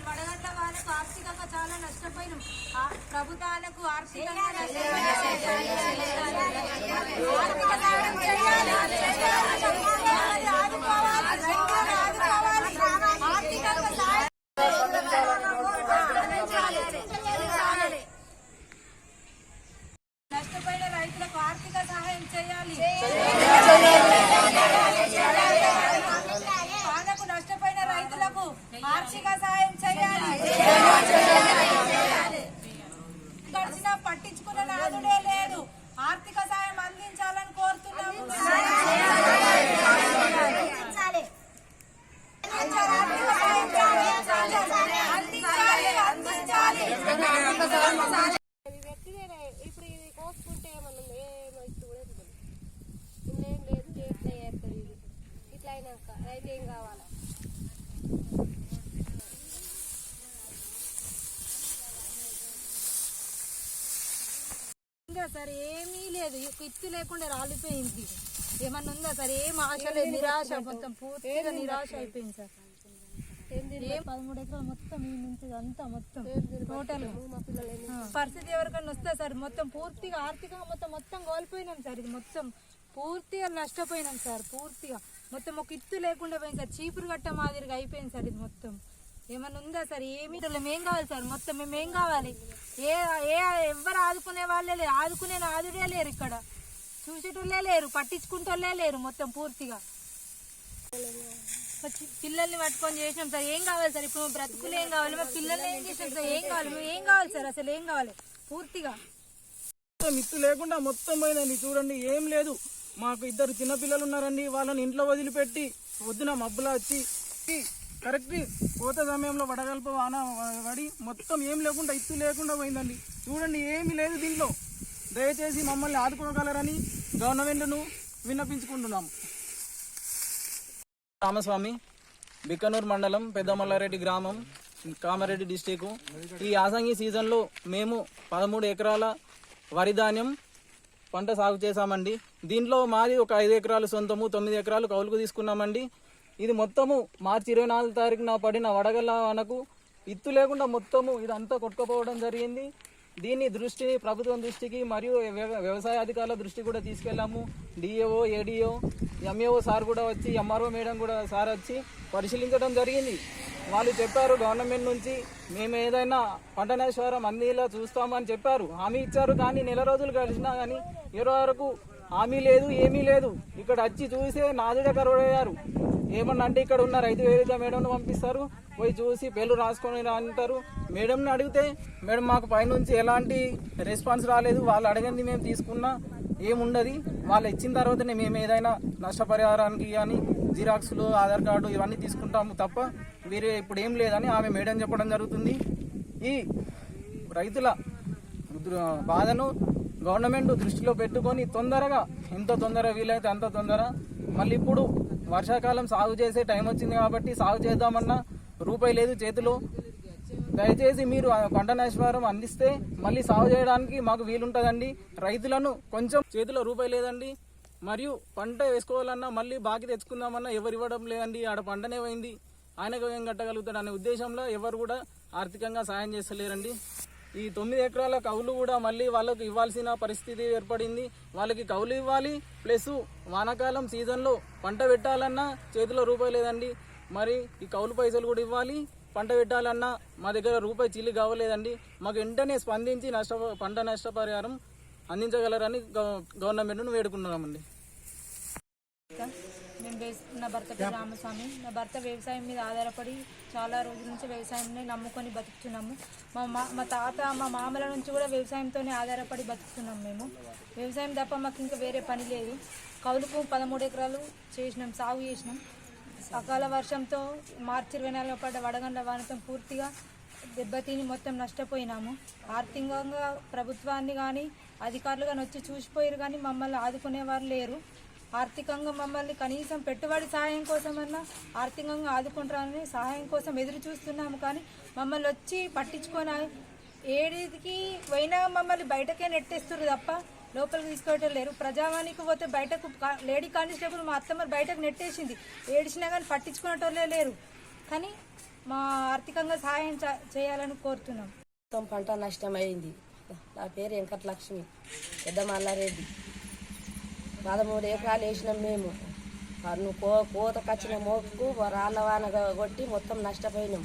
వడగండ్ల వాళ్ళకు ఆర్థికంగా చాలా నష్టపోయినాం. ప్రభుత్వాలకు ఆర్థికంగా నష్టపోయిన రైతులకు ఆర్థిక సహాయం చేయాలి. పాలకు నష్టపోయిన రైతులకు ఆర్థిక సహాయం చేయాలి. గడిచిన పట్టించుకున్న నాదుడే లేదు. ఆర్థిక సాయం అందించాలని కోరుతున్నాము. ఇప్పుడు ఇది కోసుకుంటే ఏమన్నా ఇంకేం లేదు, చేస్తే ఏరుతుంది. ఇది ఇట్లా అయినాక రైతు ఏం కావాలా? సార్ ఏమీ లేదు, ఇత్తు లేకుండా రాలిపోయింది. ఏమన్నా ఉందా సార్? ఏం ఆశ లేదు, నిరాశ, మొత్తం పూర్తిగా నిరాశ అయిపోయింది సార్. 13 ఎకరాలు మొత్తం ఈ నుంచి అంతా మొత్తం టోటల్ పరిస్థితి ఎవరికన్నా వస్తా సార్. మొత్తం పూర్తిగా ఆర్థికంగా మొత్తం కోల్పోయినాం సార్. ఇది మొత్తం పూర్తిగా నష్టపోయినాం సార్. పూర్తిగా మొత్తం ఒక ఇత్తు లేకుండా పోయింది సార్. చీపురు గట్ట మాదిరిగా అయిపోయింది సార్. ఇది మొత్తం ఏమన్నా ఉందా సార్? ఏమి ఏం కావాలి సార్? మొత్తం మేమేం కావాలి? ఎవరు ఆదుకునే వాళ్ళే లేరు, ఆదుకునే నాదుడే లేరు, ఇక్కడ చూసేటోళ్ళే లేరు, పట్టించుకుంటోళ్ళే లేరు. మొత్తం పూర్తిగా పిల్లల్ని పట్టుకొని చేసినాం సార్. ఏం కావాలి సార్? ఇప్పుడు బ్రతుకులు ఏం కావాలి? మా పిల్లల్ని ఏం చేసినాం సార్? ఏం కావాలి? మేము ఏం కావాలి సార్? అసలు ఏం కావాలి? పూర్తిగా మిత్తు లేకుండా మొత్తం పోయిందండి. చూడండి, ఏం లేదు. మాకు 2 చిన్నపిల్లలు ఉన్నారండి. వాళ్ళని ఇంట్లో వదిలిపెట్టి పొద్దున మబ్బులా వచ్చి కరెక్ట్ కోత సమయంలో వడగల్ప వాన పడి మొత్తం ఏం లేకుండా ఇత్తు లేకుండా పోయిందండి. చూడండి, ఏమీ లేదు దీంట్లో. దయచేసి మమ్మల్ని ఆదుకోగలరని గవర్నమెంట్ను విన్నపించుకుంటున్నాము. రామస్వామి, బిక్కనూరు మండలం, పెద్దమల్లారెడ్డి గ్రామం, కామారెడ్డి డిస్టిక్. ఈ యాసంగి సీజన్లో మేము 13 ఎకరాల వరి ధాన్యం పంట సాగు చేశామండి. దీంట్లో మాది ఒక 5 ఎకరాలు సొంతము, 9 ఎకరాలు కౌలుకు తీసుకున్నామండి. ఇది మొత్తము మార్చి 24 తారీఖున పడిన వడగళ్ల వానకు ఇత్తు లేకుండా మొత్తము ఇదంతా కొట్టుకుపోవడం జరిగింది. దీన్ని ప్రభుత్వం దృష్టికి మరియు వ్యవసాయ అధికారుల దృష్టికి కూడా తీసుకెళ్ళాము. డిఏఓ, ఏడిఓ, ఎంఏఓ సార్ కూడా వచ్చి, ఎంఆర్ఓ మేడం కూడా సార్ వచ్చి పరిశీలించడం జరిగింది. వాళ్ళు చెప్పారు గవర్నమెంట్ నుంచి మేము ఏదైనా పంట నష్టపరిహారం అందేలా చూస్తామని చెప్పారు, హామీ ఇచ్చారు. కానీ నెల రోజులు గడిచినా కానీ వరకు హామీ లేదు, ఏమీ లేదు. ఇక్కడ వచ్చి చూసే నాదుడే కరువయ్యారు. ఏమన్నా అంటే ఇక్కడ ఉన్న రైతు వేదిక మేడంను పంపిస్తారు, పోయి చూసి పేర్లు రాసుకొని అంటారు. మేడంని అడిగితే మేడం మాకు పైనుంచి ఎలాంటి రెస్పాన్స్ రాలేదు, వాళ్ళు అడగండి మేము తీసుకున్నా ఏముండదు, వాళ్ళు ఇచ్చిన తర్వాతనే మేము ఏదైనా నష్టపరిహారానికి కానీ జిరాక్స్లు, ఆధార్ కార్డు ఇవన్నీ తీసుకుంటాము తప్ప వేరే ఇప్పుడు ఏం లేదని ఆమె మేడం చెప్పడం జరుగుతుంది. ఈ రైతుల బాధను గవర్నమెంట్ దృష్టిలో పెట్టుకొని తొందరగా, ఎంత తొందరగా వీలైతే అంత తొందర, మళ్ళీ ఇప్పుడు వర్షాకాలం సాగు చేసే టైం వచ్చింది కాబట్టి సాగు చేద్దామన్నా రూపాయి లేదు చేతిలో. దయచేసి మీరు పంట నష్టపరిహారం అందిస్తే మళ్ళీ సాగు చేయడానికి మాకు వీలుంటుందండి. రైతులను కొంచెం చేతిలో రూపాయి లేదండి, మరియు పంట వేసుకోవాలన్నా మళ్ళీ బాకీ తెచ్చుకుందామన్నా ఎవరు ఇవ్వడం లేదండి. ఆడ పంటనే పోయింది, ఆయనకు ఏం కట్టగలుగుతాడు అనే ఉద్దేశంలో ఎవరు కూడా ఆర్థికంగా సాయం చేస్తలేరండి. ఈ 9 ఎకరాల కౌలు కూడా మళ్ళీ వాళ్ళకు ఇవ్వాల్సిన పరిస్థితి ఏర్పడింది. వాళ్ళకి కౌలు ఇవ్వాలి, ప్లస్ వానాకాలం సీజన్లో పంట పెట్టాలన్నా చేతిలో రూపాయి లేదండి. మరి ఈ కౌలు పైసలు కూడా ఇవ్వాలి, పంట పెట్టాలన్నా మా దగ్గర రూపాయి చిల్లి కావలేదండి. మాకు వెంటనే స్పందించి పంట నష్టపరిహారం అందించగలరని గవర్నమెంట్ను వేడుకుంటున్నామండి. నా భర్త పేరు రామస్వామి. నా భర్త వ్యవసాయం మీద ఆధారపడి చాలా రోజుల నుంచి వ్యవసాయాన్ని నమ్ముకొని బతుకుతున్నాము. మా తాత, మా మామల నుంచి కూడా వ్యవసాయంతోనే ఆధారపడి బతుకుతున్నాం. మేము వ్యవసాయం తప్ప మాకు ఇంకా వేరే పని లేదు. కౌలుకు 13 ఎకరాలు చేసినాం, సాగు చేసినాం. అకాల వర్షంతో మార్చి 24 పడ్డ వడగండ్ల వానతో పూర్తిగా దెబ్బతిని మొత్తం నష్టపోయినాము. ఆర్థికంగా ప్రభుత్వాన్ని కానీ అధికారులు కానీ వచ్చి చూసిపోయారు, కానీ మమ్మల్ని ఆదుకునేవారు లేరు. ఆర్థికంగా మమ్మల్ని కనీసం పెట్టుబడి సహాయం కోసమన్నా ఆర్థికంగా ఆదుకుంటారని సహాయం కోసం ఎదురు చూస్తున్నాము. కానీ మమ్మల్ని వచ్చి పట్టించుకొని ఏడికి పోయినా మమ్మల్ని బయటకే నెట్టేస్తున్నారు తప్ప లోపలికి తీసుకోవటం లేరు. ప్రజావాణికి పోతే బయటకు లేడీ కానిస్టేబుల్ మా అత్తమ్మ బయటకు నెట్టేసింది. ఏడిచినా కానీ పట్టించుకునేటోళ్ళే లేరు. కానీ మా ఆర్థికంగా సహాయం చేయాలని కోరుతున్నాం. మొత్తం పంట నష్టమైంది. నా పేరు వెంకటలక్ష్మి, పెద్ద మల్లారెడ్డి. 13 ఎకరాలు వేసినాం మేము. కోతకొచ్చిన మోపుకు రాళ్ళ వాన కొట్టి మొత్తం నష్టపోయినాం.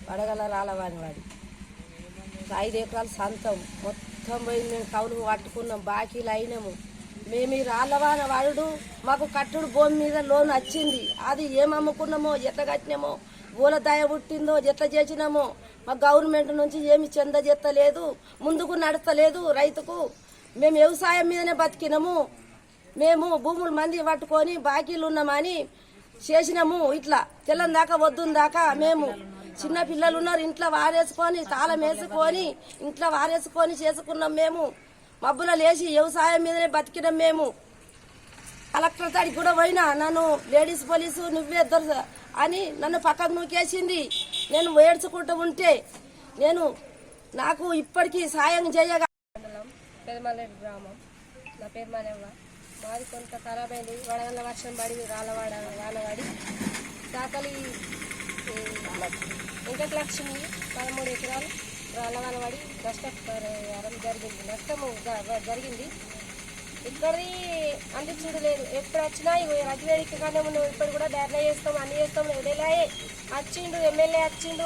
వడగల రాళ్ళ వాన వాడి 5 ఎకరాలు సంతం మొత్తం పోయి మేము కవులు పట్టుకున్నాం, బాకీలు అయినాము. మేము ఈ రాళ్ళ వాన వాడు మాకు కట్టుడు భూమి మీద లోన్ వచ్చింది. అది ఏం అమ్ముకున్నామో, ఎట్లా కట్టినామో, ఊల దయ పుట్టిందో, ఎట్లా చేసినామో మా గవర్నమెంట్ నుంచి ఏమి చెందజెత్తలేదు, ముందుకు నడతలేదు రైతుకు. మేము వ్యవసాయం మీదనే బతికినాము. మేము భూములు మంది పట్టుకొని బాకీలు ఉన్నామని చేసినాము. ఇట్లా తెల్లని దాకా వద్దుని దాకా మేము చిన్న పిల్లలు ఉన్నారు, ఇంట్లో వారేసుకొని తాళం వేసుకొని ఇంట్లో వారేసుకొని చేసుకున్నాం. మేము మబ్బుల లేచి వ్యవసాయం మీదనే బతికినాం. మేము కలెక్టర్ తాడికి కూడా పోయినా, నన్ను లేడీస్ పోలీసు నువ్వే అని నన్ను పక్కకు నూకేసింది. నేను ఏడ్చుకుంటూ ఉంటే నాకు ఇప్పటికీ సాయం చేయగా. మండలం పెదమల్లెడ్డి గ్రామం. నా పేరు మనవ్వ. మాది కొంత ఖరాబ్ అయింది. వడగళ్ళ వర్షం పడి వానవాడి దాఖలి వెంకటలక్ష్మి 13 ఎకరాలు రాళ్ళవాన పడి నష్టపరిహారం నష్టము జరిగింది. ఇక్కడి అందించుడు లేదు. ఎప్పుడు వచ్చినా రజవేడికి కానీ ఉన్నాం. ఇప్పుడు కూడా ధర్నా చేస్తాం, అన్ని చేస్తాం. ఎడలాయే వచ్చిండు, ఎమ్మెల్యే వచ్చిండు,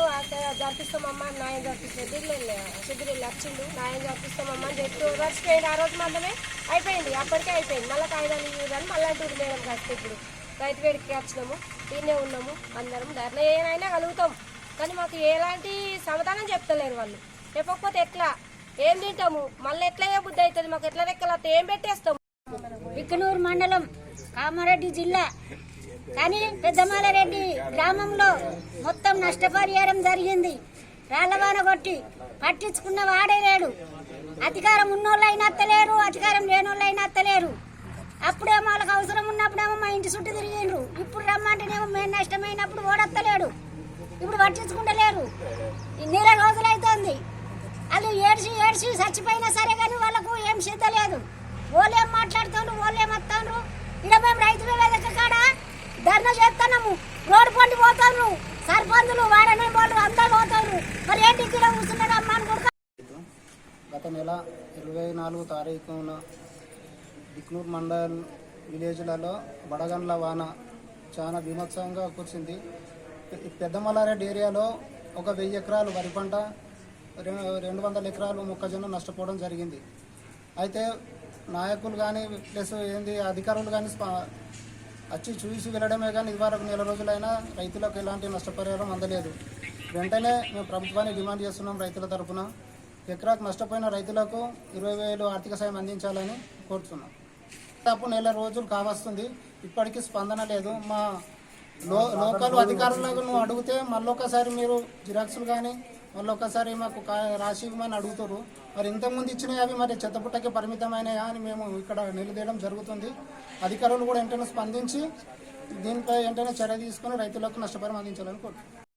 జరిపిస్తామమ్మా న్యాయం జరిపిస్తాం. సిద్ధిరెల్లి వచ్చిండు, న్యాయం జరిపిస్తామమ్మా అని చెప్పి వచ్చిపోయింది. ఆ రోజు మాత్రమే అయిపోయింది, అప్పటికే అయిపోయింది. మళ్ళీ కాగితాలు ఇవ్వడానికి మళ్ళీ టూర్ మేడం కాస్త ఇప్పుడు రైతు వేడికి వచ్చినాము, దీన్నే ఉన్నాము. అందరం ధర్నా ఏమైనా కలుగుతాం. కానీ మాకు ఎలాంటి సమాధానం చెప్తలేరు వాళ్ళు. చెప్పకపోతే ఎట్లా ఏం తింటాము, మళ్ళీ ఎట్లా బుద్ధి అవుతుంది మాకు, ఎట్లా రెక్కలు ఏం పెట్టేస్తాము. బిక్కనూరు మండలం, కామారెడ్డి జిల్లా. కానీ పెద్దమల్లారెడ్డి గ్రామంలో మొత్తం నష్టపరిహారం జరిగింది. రాళ్ళవాన కొట్టి పట్టించుకున్న వాడే లేడు. అధికారం ఉన్నోళ్ళు అయినా అత్తలేరు, అధికారం లేనోళ్ళు అయినా అత్తలేరు. అప్పుడేమో వాళ్ళకి అవసరం ఉన్నప్పుడేమో మా ఇంటి చుట్టూ తిరిగిండ్రు. ఇప్పుడు రమ్మంటేనేమో మేము నష్టమైనప్పుడు ఓడత్తలేడు. ఇప్పుడు పట్టించుకుంటలేరు. నెల రోజులు అవుతుంది. వాళ్ళు ఏడ్చి చచ్చిపోయినా సరే కానీ వాళ్ళకు ఏం సిద్ధ లేదు. వాళ్ళు ఏం మాట్లాడుతుండ్రు, వాళ్ళు ఏమొస్తాండ్రు. ఇక్కడ మేము రైతు వేదిక కాడ ధర్నా చేస్తున్నాము. రోడ్డు పండి పోతాను, సర్పంచులు వాడనే వాళ్ళు అందరూ పోతారు. మరి ఏంటి ఇక్కడ కూర్చున్నాడు అమ్మ అని కూడా. గత నెల 24 తారీఖున బిక్నూర్ మండల్ విలేజ్లలో బడగండ్ల వాన చాలా బీభత్సంగా కూర్చుంది. పెద్దమల్లారెడ్డి ఏరియాలో 1000 ఎకరాలు వరి పంట, 200 ఎకరాలు మొక్కజొన్న నష్టపోవడం జరిగింది. అయితే నాయకులు కానీ ప్లస్ అధికారులు కానీ వచ్చి చూసి వెళ్ళడమే కానీ ఇదివరకు నెల రోజులైనా రైతులకు ఎలాంటి నష్టపరిహారం అందలేదు. వెంటనే మేము ప్రభుత్వాన్ని డిమాండ్ చేస్తున్నాం. రైతుల తరఫున ఎకరాకు నష్టపోయిన రైతులకు 20,000 ఆర్థిక సాయం అందించాలని కోరుతున్నాం. అప్పుడు నెల రోజులు కావస్తుంది, ఇప్పటికీ స్పందన లేదు. మా లోకల్ అధికారులను అడిగితే మళ్ళొకసారి మీరు జిరాక్సులు కానీ మళ్ళొకసారి మాకు రాసి ఇవ్వమని అడుగుతారు. మరి ఇంతకుముందు ఇచ్చినవి అవి మరి చెత్తపుట్టకే పరిమితమైనయా అని మేము ఇక్కడ నిలదీయడం జరుగుతుంది. అధికారులు కూడా వెంటనే స్పందించి దీనిపై వెంటనే చర్య తీసుకుని రైతులకు నష్టపరిహారం అందించాలని కోరుతున్నాం.